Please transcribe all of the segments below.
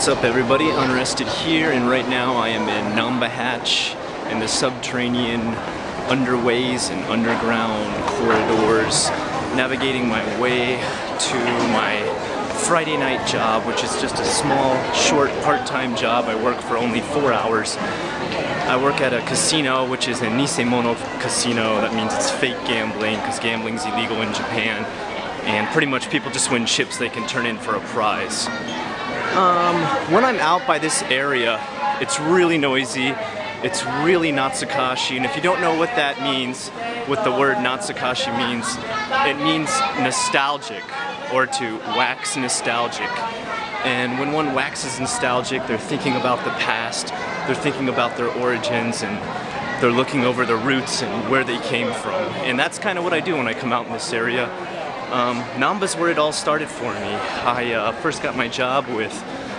What's up everybody, Unrested here, and right now I am in Namba Hatch in the subterranean underways and underground corridors, navigating my way to my Friday night job, which is just a small, short, part-time job. I work for only 4 hours. I work at a casino, which is a nisemono casino. That means it's fake gambling, because gambling's illegal in Japan. And pretty much people just win chips they can turn in for a prize. When I'm out by this area, it's really noisy. It's really Natsukaishi, and if you don't know what that means, what the word Natsukaishi means, it means nostalgic, or to wax nostalgic. And when one waxes nostalgic, they're thinking about the past, they're thinking about their origins, and they're looking over their roots and where they came from. And that's kind of what I do when I come out in this area. Namba's where it all started for me. I first got my job with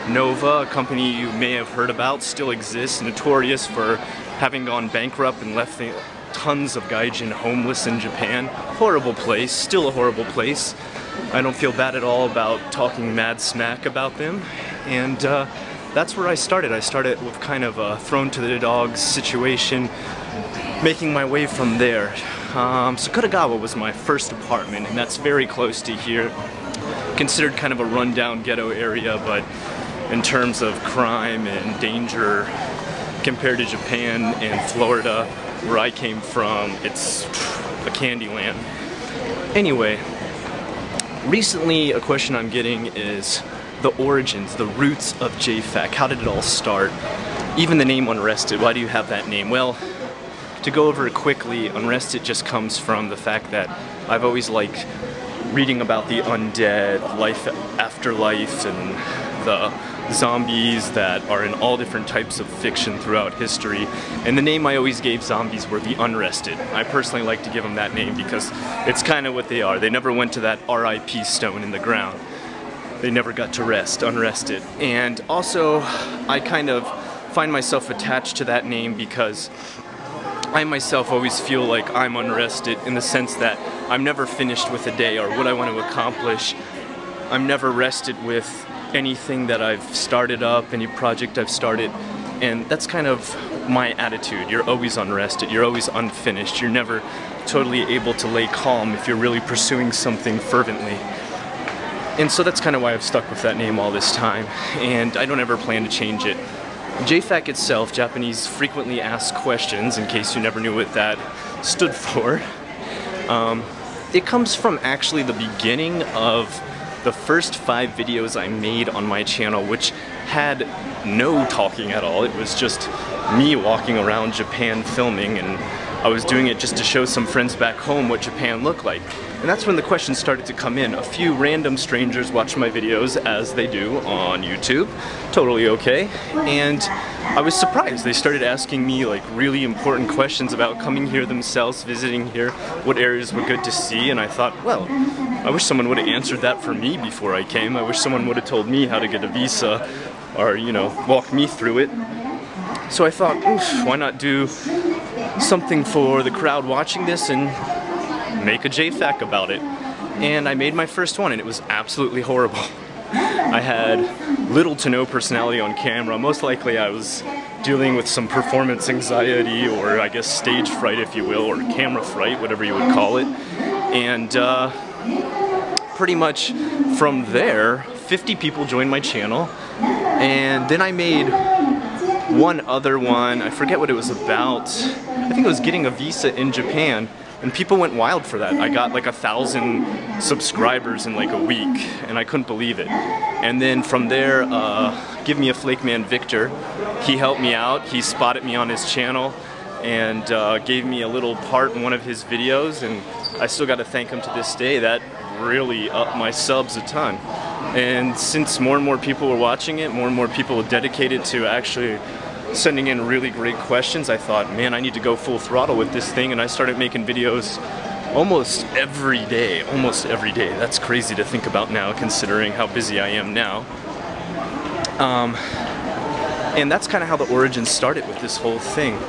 Nova, a company you may have heard about, still exists, notorious for having gone bankrupt and left tons of gaijin homeless in Japan. Horrible place, still a horrible place. I don't feel bad at all about talking mad smack about them. And that's where I started. I started with kind of a thrown to the dogs situation, making my way from there. Sakuragawa was my first apartment, and that's very close to here. Considered kind of a rundown ghetto area, but in terms of crime and danger compared to Japan and Florida, where I came from, it's a candy land. Anyway, recently a question I'm getting is the origins, the roots of JFAQ. How did it all start? Even the name Unrested, why do you have that name? Well, to go over it quickly, Unrested just comes from the fact that I've always liked reading about the undead, life after life, and the zombies that are in all different types of fiction throughout history. And the name I always gave zombies were the Unrested. I personally like to give them that name because it's kind of what they are. They never went to that RIP stone in the ground. They never got to rest, Unrested. And also, I kind of find myself attached to that name because I myself always feel like I'm unrested in the sense that I'm never finished with a day or what I want to accomplish. I'm never rested with anything that I've started up, any project I've started, and that's kind of my attitude. You're always unrested, you're always unfinished, you're never totally able to lay calm if you're really pursuing something fervently. And so that's kind of why I've stuck with that name all this time, and I don't ever plan to change it. JFAQ itself, Japanese frequently asked questions, in case you never knew what that stood for, it comes from actually the beginning of the first 5 videos I made on my channel, which had no talking at all. It was just me walking around Japan filming, and I was doing it just to show some friends back home what Japan looked like. And that's when the questions started to come in. A few random strangers watched my videos, as they do on YouTube. Totally okay. And I was surprised. They started asking me like really important questions about coming here themselves, visiting here, what areas were good to see, and I thought, well, I wish someone would have answered that for me before I came. I wish someone would have told me how to get a visa, or, you know, walk me through it. So I thought, oof, why not do something for the crowd watching this and make a JFAQ about it. And I made my first one, and it was absolutely horrible. I had little to no personality on camera. Most likely I was dealing with some performance anxiety, or I guess stage fright if you will, or camera fright, whatever you would call it. And pretty much from there, 50 people joined my channel, and then I made one other one. I forget what it was about. I think it was getting a visa in Japan, and people went wild for that. I got like 1,000 subscribers in like a week, and I couldn't believe it. And then from there, Give Me a Flake Man Victor, he helped me out. He spotted me on his channel and gave me a little part in one of his videos, and I still got to thank him to this day. That really upped my subs a ton. And since more and more people were watching it, more and more people were dedicated to actually sending in really great questions, I thought, man, I need to go full throttle with this thing, and I started making videos almost every day. That's crazy to think about now, considering how busy I am now. And that's kind of how the origin started with this whole thing.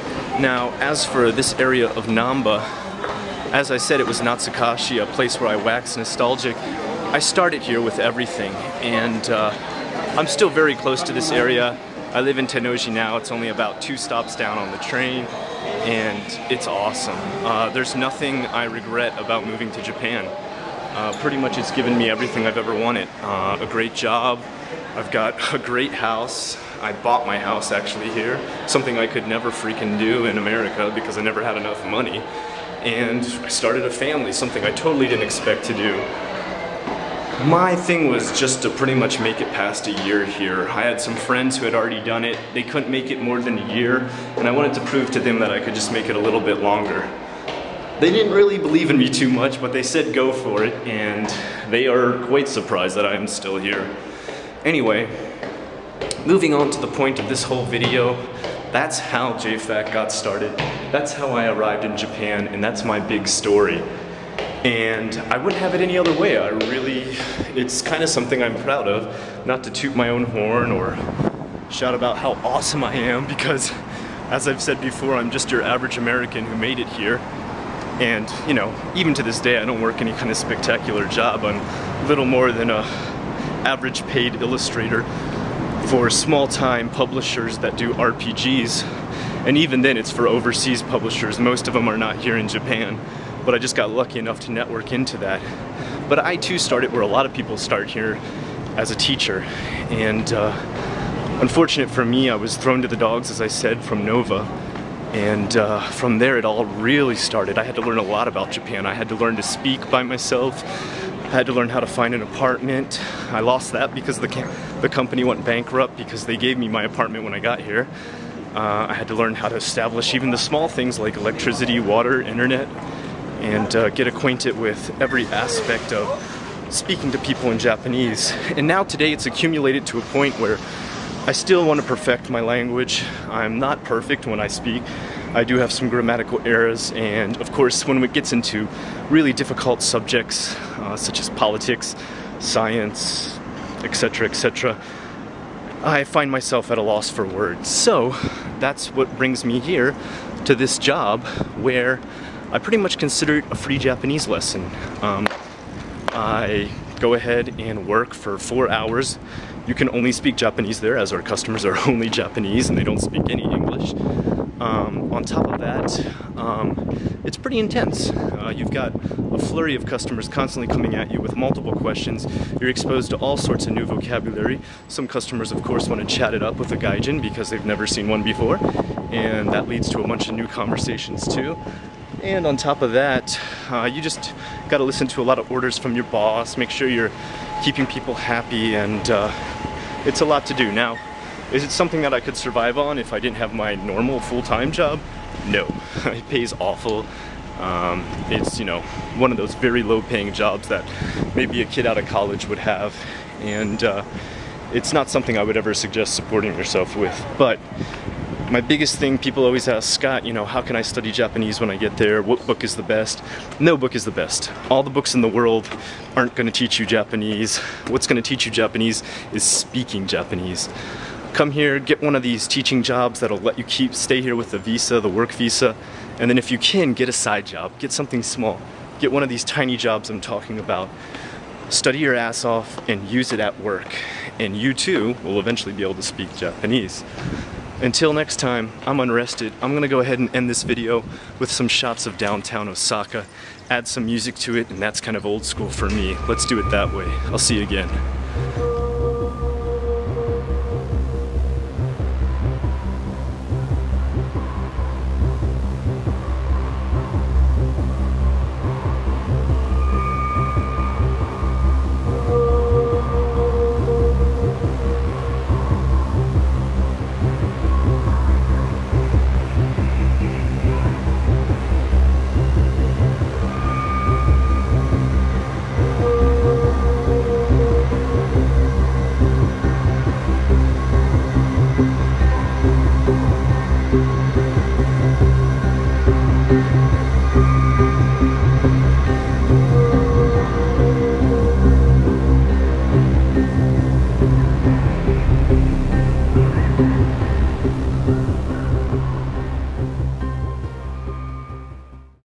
Now, as for this area of Namba, as I said, it was Natsukaishi, a place where I wax nostalgic. I started here with everything, and I'm still very close to this area. I live in Tennoji now. It's only about 2 stops down on the train, and it's awesome. There's nothing I regret about moving to Japan. Pretty much it's given me everything I've ever wanted. A great job, I've got a great house. I bought my house actually here, something I could never freaking do in America because I never had enough money. And I started a family, something I totally didn't expect to do. My thing was just to pretty much make it past a year here. I had some friends who had already done it. They couldn't make it more than a year, and I wanted to prove to them that I could just make it a little bit longer. They didn't really believe in me too much, but they said go for it, and they are quite surprised that I am still here. Anyway, moving on to the point of this whole video, that's how JFAQ got started. That's how I arrived in Japan, and that's my big story. And I wouldn't have it any other way. It's kind of something I'm proud of, not to toot my own horn or shout about how awesome I am, because as I've said before, I'm just your average American who made it here. And, you know, even to this day, I don't work any kind of spectacular job. I'm little more than a average paid illustrator for small-time publishers that do RPGs. And even then, it's for overseas publishers. Most of them are not here in Japan. But I just got lucky enough to network into that. But I too started where a lot of people start here, as a teacher. And unfortunate for me, I was thrown to the dogs, as I said, from Nova. And from there it all really started. I had to learn a lot about Japan. I had to learn to speak by myself. I had to learn how to find an apartment. I lost that because the company went bankrupt because they gave me my apartment when I got here. I had to learn how to establish even the small things like electricity, water, internet, and get acquainted with every aspect of speaking to people in Japanese. And now today it's accumulated to a point where I still want to perfect my language. I'm not perfect when I speak. I do have some grammatical errors, and of course when it gets into really difficult subjects such as politics, science, etc., etc., I find myself at a loss for words. So that's what brings me here to this job where I pretty much consider it a free Japanese lesson. I go ahead and work for 4 hours. You can only speak Japanese there, as our customers are only Japanese and they don't speak any English. On top of that, it's pretty intense. You've got a flurry of customers constantly coming at you with multiple questions. You're exposed to all sorts of new vocabulary. Some customers, of course, want to chat it up with a gaijin because they've never seen one before, and that leads to a bunch of new conversations too. And on top of that, you just got to listen to a lot of orders from your boss, make sure you're keeping people happy, and it's a lot to do. Now, is it something that I could survive on if I didn't have my normal full-time job? No. It pays awful. It's, you know, one of those very low-paying jobs that maybe a kid out of college would have, and it's not something I would ever suggest supporting yourself with. But my biggest thing, people always ask, Scott, you know, how can I study Japanese when I get there? What book is the best? No book is the best. All the books in the world aren't going to teach you Japanese. What's going to teach you Japanese is speaking Japanese. Come here, get one of these teaching jobs that'll let you stay here with the visa, the work visa, and then if you can, get a side job, get something small. Get one of these tiny jobs I'm talking about. Study your ass off and use it at work, and you too will eventually be able to speak Japanese. Until next time, I'm Unrested. I'm gonna go ahead and end this video with some shots of downtown Osaka, add some music to it, and that's kind of old school for me. Let's do it that way. I'll see you again.